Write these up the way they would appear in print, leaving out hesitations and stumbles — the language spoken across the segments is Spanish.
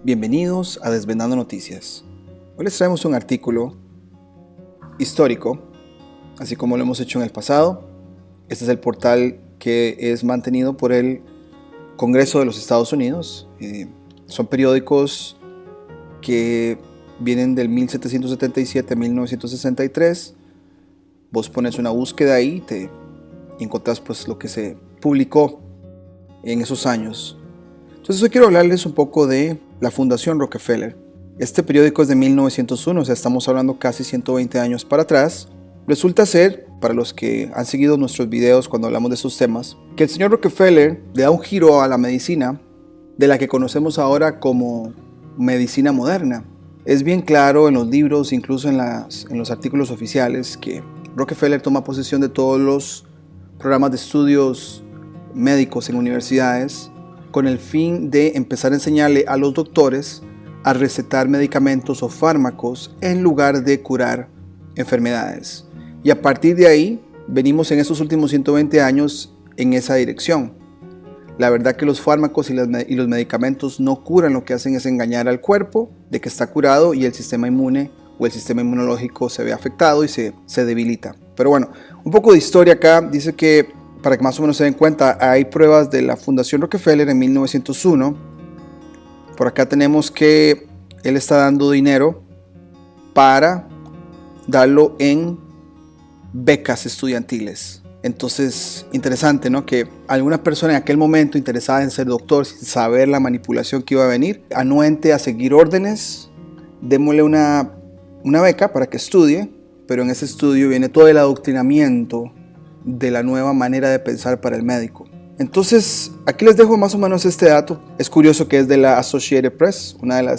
Bienvenidos a Desvendando Noticias. Hoy les traemos un artículo histórico, así como lo hemos hecho en el pasado. Este es el portal que es mantenido por el Congreso de los Estados Unidos. Son periódicos que vienen del 1777 a 1963. Vos pones una búsqueda ahí y encontrás pues lo que se publicó en esos años. Entonces hoy quiero hablarles un poco de la Fundación Rockefeller. Este periódico es de 1901, o sea, estamos hablando casi 120 años para atrás. Resulta ser, para los que han seguido nuestros videos cuando hablamos de esos temas, que el señor Rockefeller le da un giro a la medicina de la que conocemos ahora como medicina moderna. Es bien claro en los libros, incluso en los artículos oficiales, que Rockefeller toma posesión de todos los programas de estudios médicos en universidades con el fin de empezar a enseñarle a los doctores a recetar medicamentos o fármacos en lugar de curar enfermedades. Y a partir de ahí venimos en estos últimos 120 años en esa dirección. La verdad que los fármacos y los medicamentos no curan, lo que hacen es engañar al cuerpo de que está curado y el sistema inmune o el sistema inmunológico se ve afectado y se debilita. Pero bueno, un poco de historia acá. Dice que, para que más o menos se den cuenta, hay pruebas de la Fundación Rockefeller en 1901. Por acá tenemos que él está dando dinero para darlo en becas estudiantiles. Entonces, interesante, ¿no? Que alguna persona en aquel momento interesada en ser doctor, sin saber la manipulación que iba a venir, anuente a seguir órdenes, démosle una beca para que estudie, pero en ese estudio viene todo el adoctrinamiento de la nueva manera de pensar para el médico. Entonces, aquí les dejo más o menos este dato. Es curioso que es de la Associated Press, una de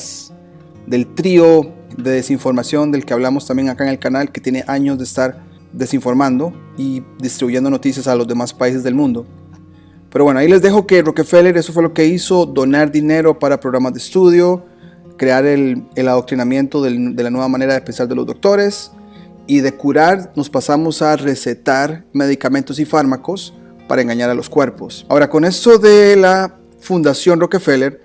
del trío de desinformación del que hablamos también acá en el canal, que tiene años de estar desinformando y distribuyendo noticias a los demás países del mundo. Pero bueno, ahí les dejo que Rockefeller, eso fue lo que hizo: donar dinero para programas de estudio, crear el adoctrinamiento de la nueva manera de pensar de los doctores, y de curar nos pasamos a recetar medicamentos y fármacos para engañar a los cuerpos. Ahora, con esto de la Fundación Rockefeller,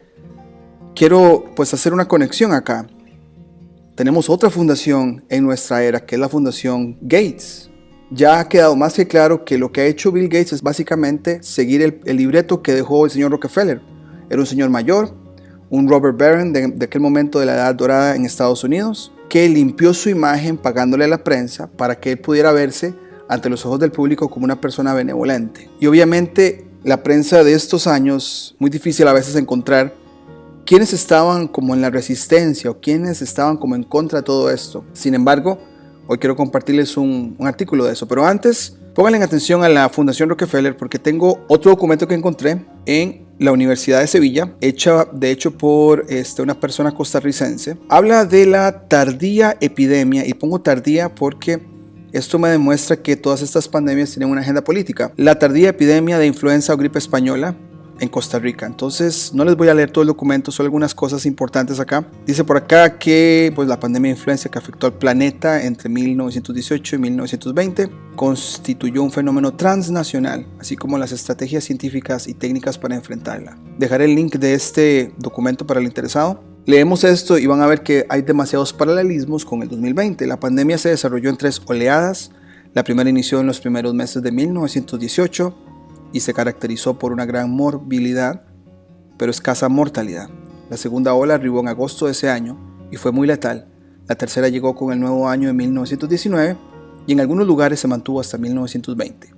quiero pues hacer una conexión acá. Tenemos otra fundación en nuestra era, que es la Fundación Gates. Ya ha quedado más que claro que lo que ha hecho Bill Gates es básicamente seguir el libreto que dejó el señor Rockefeller. Era un señor mayor, un Robert Barron de aquel momento de la Edad Dorada en Estados Unidos, que limpió su imagen pagándole a la prensa para que él pudiera verse ante los ojos del público como una persona benevolente. Y obviamente la prensa de estos años, muy difícil a veces encontrar quiénes estaban como en la resistencia o quiénes estaban como en contra de todo esto. Sin embargo, hoy quiero compartirles un artículo de eso. Pero antes, pónganle atención a la Fundación Rockefeller, porque tengo otro documento que encontré en la Universidad de Sevilla, hecha de hecho por una persona costarricense. Habla de la tardía epidemia, y pongo tardía porque esto me demuestra que todas estas pandemias tienen una agenda política. La tardía epidemia de influenza o gripe española en Costa Rica. Entonces no les voy a leer todo el documento, solo algunas cosas importantes acá. Dice por acá que pues, la pandemia de influenza que afectó al planeta entre 1918 y 1920 constituyó un fenómeno transnacional, así como las estrategias científicas y técnicas para enfrentarla. Dejaré el link de este documento para el interesado. Leemos esto y van a ver que hay demasiados paralelismos con el 2020. La pandemia se desarrolló en 3 oleadas. La primera inició en los primeros meses de 1918 y se caracterizó por una gran morbilidad, pero escasa mortalidad. La segunda ola arribó en agosto de ese año y fue muy letal. La tercera llegó con el nuevo año de 1919 y en algunos lugares se mantuvo hasta 1920.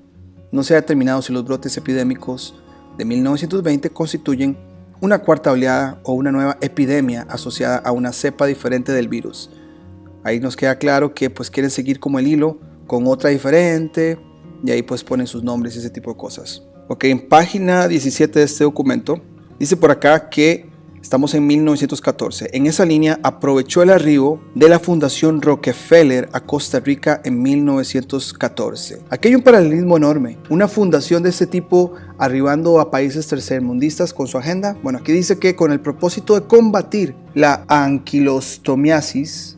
No se ha determinado si los brotes epidémicos de 1920 constituyen una cuarta oleada o una nueva epidemia asociada a una cepa diferente del virus. Ahí nos queda claro que pues quieren seguir como el hilo con otra diferente, y ahí pues ponen sus nombres y ese tipo de cosas. Ok, en página 17 de este documento dice por acá que estamos en 1914. En esa línea aprovechó el arribo de la Fundación Rockefeller a Costa Rica en 1914. Aquí hay un paralelismo enorme. Una fundación de este tipo arribando a países tercermundistas con su agenda. Bueno, aquí dice que con el propósito de combatir la anquilostomiasis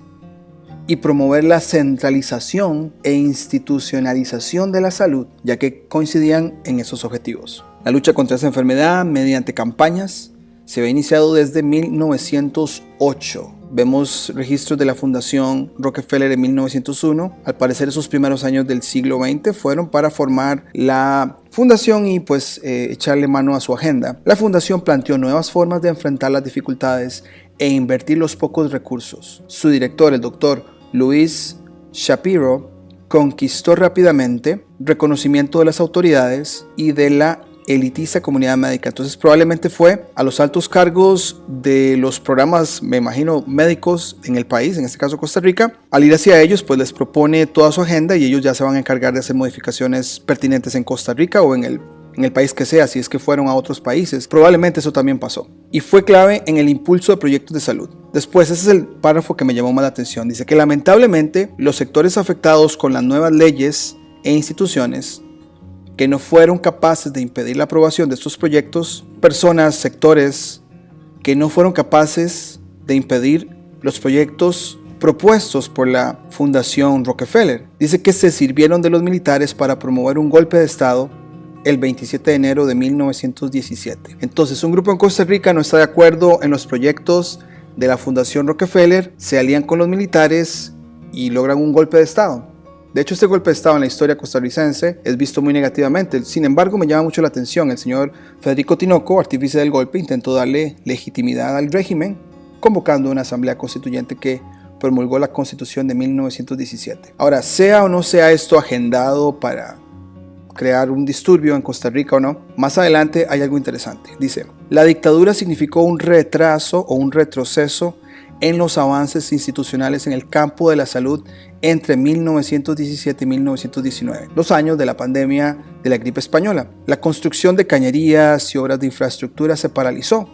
y promover la centralización e institucionalización de la salud, ya que coincidían en esos objetivos. La lucha contra esa enfermedad mediante campañas se había iniciado desde 1908. Vemos registros de la Fundación Rockefeller en 1901. Al parecer esos primeros años del siglo XX fueron para formar la fundación y echarle mano a su agenda. La fundación planteó nuevas formas de enfrentar las dificultades e invertir los pocos recursos. Su director, el doctor Louis Shapiro, conquistó rápidamente reconocimiento de las autoridades y de la elitista comunidad médica. Entonces probablemente fue a los altos cargos de los programas, me imagino, médicos en el país, en este caso Costa Rica. Al ir hacia ellos, pues les propone toda su agenda y ellos ya se van a encargar de hacer modificaciones pertinentes en Costa Rica o en el país que sea, si es que fueron a otros países. Probablemente eso también pasó. Y fue clave en el impulso de proyectos de salud. Después, ese es el párrafo que me llamó más la atención. Dice que lamentablemente los sectores afectados con las nuevas leyes e instituciones que no fueron capaces de impedir la aprobación de estos proyectos, personas, sectores que no fueron capaces de impedir los proyectos propuestos por la Fundación Rockefeller. Dice que se sirvieron de los militares para promover un golpe de Estado el 27 de enero de 1917. Entonces, un grupo en Costa Rica no está de acuerdo en los proyectos de la Fundación Rockefeller, se alían con los militares y logran un golpe de Estado. De hecho, este golpe de Estado en la historia costarricense es visto muy negativamente. Sin embargo, me llama mucho la atención. El señor Federico Tinoco, artífice del golpe, intentó darle legitimidad al régimen, convocando una asamblea constituyente que promulgó la Constitución de 1917. Ahora, sea o no sea esto agendado para crear un disturbio en Costa Rica o no, más adelante hay algo interesante. Dice, la dictadura significó un retraso o un retroceso en los avances institucionales en el campo de la salud entre 1917 y 1919, los años de la pandemia de la gripe española. La construcción de cañerías y obras de infraestructura se paralizó,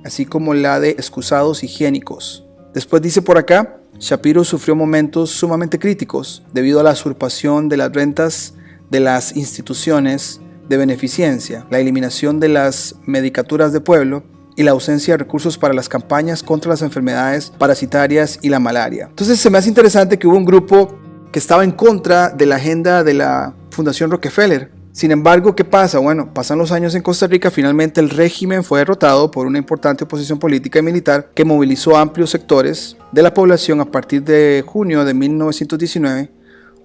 así como la de excusados higiénicos. Después dice por acá, Shapiro sufrió momentos sumamente críticos debido a la usurpación de las rentas de las instituciones de beneficencia, la eliminación de las medicaturas de pueblo y la ausencia de recursos para las campañas contra las enfermedades parasitarias y la malaria. Entonces se me hace interesante que hubo un grupo que estaba en contra de la agenda de la Fundación Rockefeller. Sin embargo, ¿qué pasa? Bueno, pasan los años en Costa Rica, finalmente el régimen fue derrotado por una importante oposición política y militar que movilizó amplios sectores de la población a partir de junio de 1919,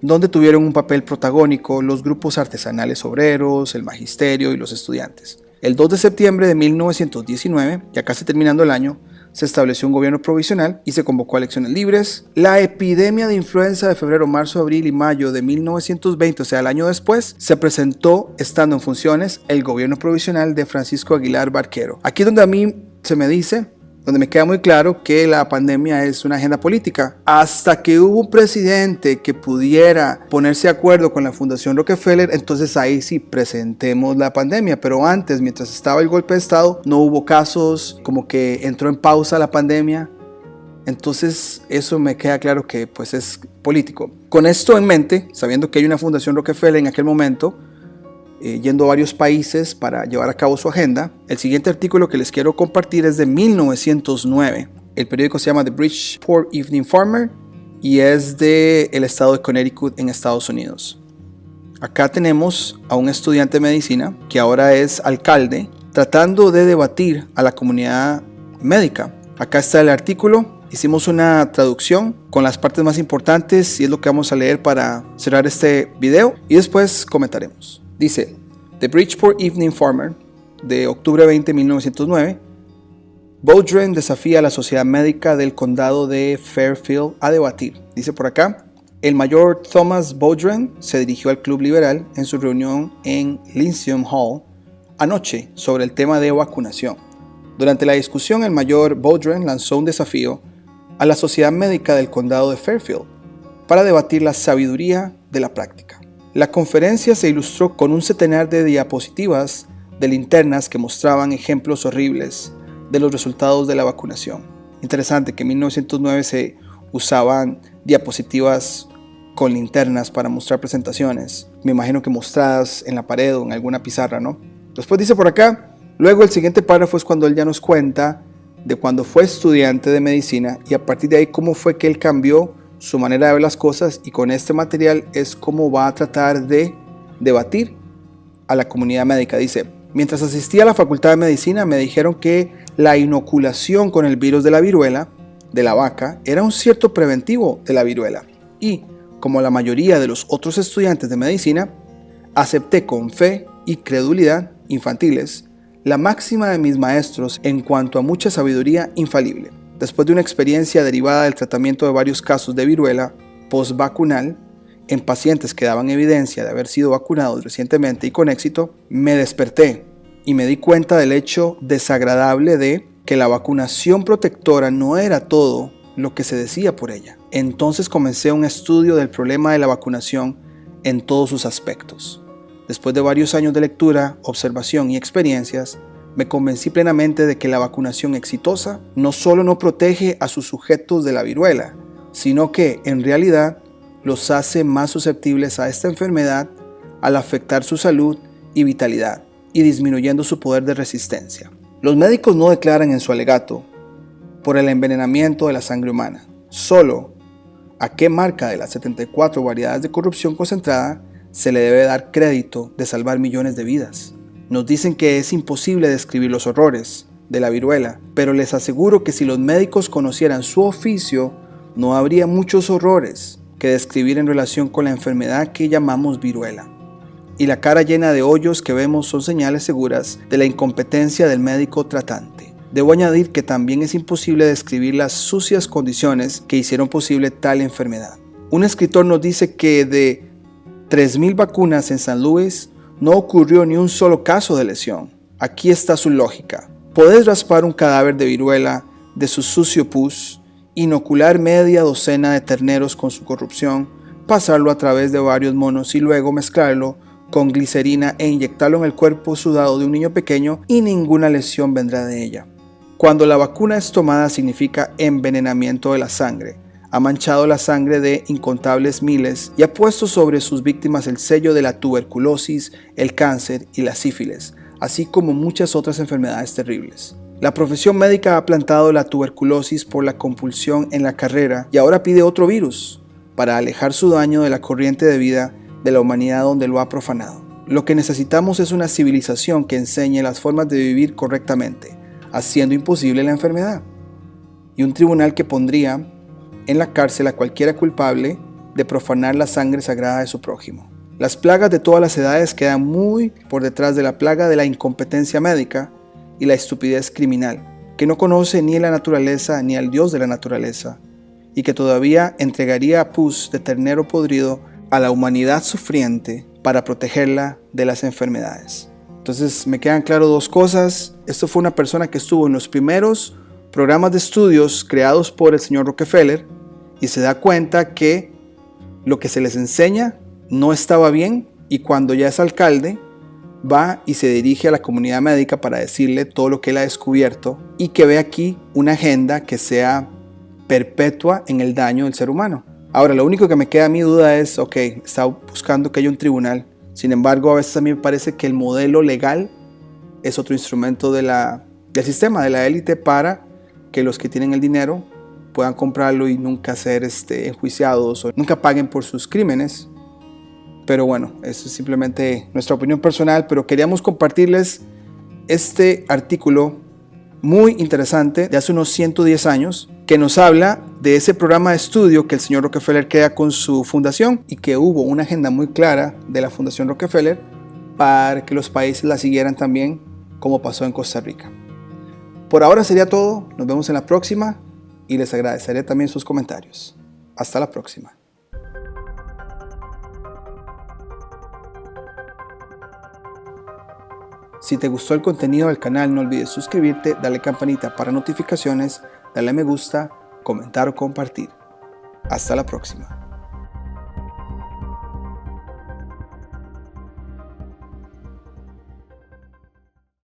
donde tuvieron un papel protagónico los grupos artesanales obreros, el magisterio y los estudiantes. El 2 de septiembre de 1919, ya casi terminando el año, se estableció un gobierno provisional y se convocó a elecciones libres. La epidemia de influenza de febrero, marzo, abril y mayo de 1920, o sea, el año después, se presentó estando en funciones el gobierno provisional de Francisco Aguilar Barquero. Aquí es donde a mí se me dice, donde me queda muy claro que la pandemia es una agenda política. Hasta que hubo un presidente que pudiera ponerse de acuerdo con la Fundación Rockefeller, entonces ahí sí presentemos la pandemia. Pero antes, mientras estaba el golpe de Estado, no hubo casos, como que entró en pausa la pandemia. Entonces eso me queda claro que pues es político. Con esto en mente, sabiendo que hay una Fundación Rockefeller en aquel momento, yendo a varios países para llevar a cabo su agenda. El siguiente artículo que les quiero compartir es de 1909. El periódico se llama The Bridgeport Evening Farmer y es del estado de Connecticut en Estados Unidos. Acá tenemos a un estudiante de medicina que ahora es alcalde tratando de debatir a la comunidad médica. Acá está el artículo. Hicimos una traducción con las partes más importantes y es lo que vamos a leer para cerrar este video y después comentaremos. Dice, The Bridgeport Evening Farmer, de octubre 20, 1909, Boudreaux desafía a la Sociedad Médica del Condado de Fairfield a debatir. Dice por acá, el mayor Thomas Boudreaux se dirigió al Club Liberal en su reunión en Lyceum Hall anoche sobre el tema de vacunación. Durante la discusión, el mayor Boudreaux lanzó un desafío a la Sociedad Médica del Condado de Fairfield para debatir la sabiduría de la práctica. La conferencia se ilustró con un centenar de diapositivas de linternas que mostraban ejemplos horribles de los resultados de la vacunación. Interesante que en 1909 se usaban diapositivas con linternas para mostrar presentaciones. Me imagino que mostradas en la pared o en alguna pizarra, ¿no? Después dice por acá, luego el siguiente párrafo es cuando él ya nos cuenta de cuando fue estudiante de medicina y a partir de ahí cómo fue que él cambió su manera de ver las cosas y con este material es cómo va a tratar de debatir a la comunidad médica. Dice, mientras asistía a la Facultad de Medicina me dijeron que la inoculación con el virus de la viruela de la vaca era un cierto preventivo de la viruela. Y, como la mayoría de los otros estudiantes de medicina, acepté con fe y credulidad infantiles la máxima de mis maestros en cuanto a mucha sabiduría infalible. Después de una experiencia derivada del tratamiento de varios casos de viruela postvacunal en pacientes que daban evidencia de haber sido vacunados recientemente y con éxito, me desperté y me di cuenta del hecho desagradable de que la vacunación protectora no era todo lo que se decía por ella. Entonces comencé un estudio del problema de la vacunación en todos sus aspectos. Después de varios años de lectura, observación y experiencias, me convencí plenamente de que la vacunación exitosa no solo no protege a sus sujetos de la viruela, sino que, en realidad, los hace más susceptibles a esta enfermedad al afectar su salud y vitalidad y disminuyendo su poder de resistencia. Los médicos no declaran en su alegato por el envenenamiento de la sangre humana, solo a qué marca de las 74 variedades de corrupción concentrada se le debe dar crédito de salvar millones de vidas. Nos dicen que es imposible describir los horrores de la viruela, pero les aseguro que si los médicos conocieran su oficio, no habría muchos horrores que describir en relación con la enfermedad que llamamos viruela. Y la cara llena de hoyos que vemos son señales seguras de la incompetencia del médico tratante. Debo añadir que también es imposible describir las sucias condiciones que hicieron posible tal enfermedad. Un escritor nos dice que de 3,000 vacunas en San Luis no ocurrió ni un solo caso de lesión. Aquí está su lógica. Podés raspar un cadáver de viruela de su sucio pus, inocular media docena de terneros con su corrupción, pasarlo a través de varios monos y luego mezclarlo con glicerina e inyectarlo en el cuerpo sudado de un niño pequeño y ninguna lesión vendrá de ella. Cuando la vacuna es tomada significa envenenamiento de la sangre. Ha manchado la sangre de incontables miles y ha puesto sobre sus víctimas el sello de la tuberculosis, el cáncer y la sífilis, así como muchas otras enfermedades terribles. La profesión médica ha plantado la tuberculosis por la compulsión en la carrera y ahora pide otro virus para alejar su daño de la corriente de vida de la humanidad donde lo ha profanado. Lo que necesitamos es una civilización que enseñe las formas de vivir correctamente, haciendo imposible la enfermedad, y un tribunal que pondría en la cárcel a cualquiera culpable de profanar la sangre sagrada de su prójimo. Las plagas de todas las edades quedan muy por detrás de la plaga de la incompetencia médica y la estupidez criminal, que no conoce ni la naturaleza ni al Dios de la naturaleza, y que todavía entregaría a pus de ternero podrido a la humanidad sufriente para protegerla de las enfermedades. Entonces me quedan claras dos cosas. Esto fue una persona que estuvo en los primeros programas de estudios creados por el señor Rockefeller y se da cuenta que lo que se les enseña no estaba bien, y cuando ya es alcalde va y se dirige a la comunidad médica para decirle todo lo que él ha descubierto y que ve aquí una agenda que sea perpetua en el daño del ser humano. Ahora, lo único que me queda a mi duda es, está buscando que haya un tribunal. Sin embargo, a veces a mí me parece que el modelo legal es otro instrumento del sistema, de la élite, para que los que tienen el dinero puedan comprarlo y nunca ser enjuiciados o nunca paguen por sus crímenes. Pero bueno, eso es simplemente nuestra opinión personal, pero queríamos compartirles este artículo muy interesante de hace unos 110 años que nos habla de ese programa de estudio que el señor Rockefeller crea con su fundación y que hubo una agenda muy clara de la Fundación Rockefeller para que los países la siguieran también, como pasó en Costa Rica. Por ahora sería todo, nos vemos en la próxima y les agradeceré también sus comentarios. Hasta la próxima. Si te gustó el contenido del canal, no olvides suscribirte, darle campanita para notificaciones, darle me gusta, comentar o compartir. Hasta la próxima.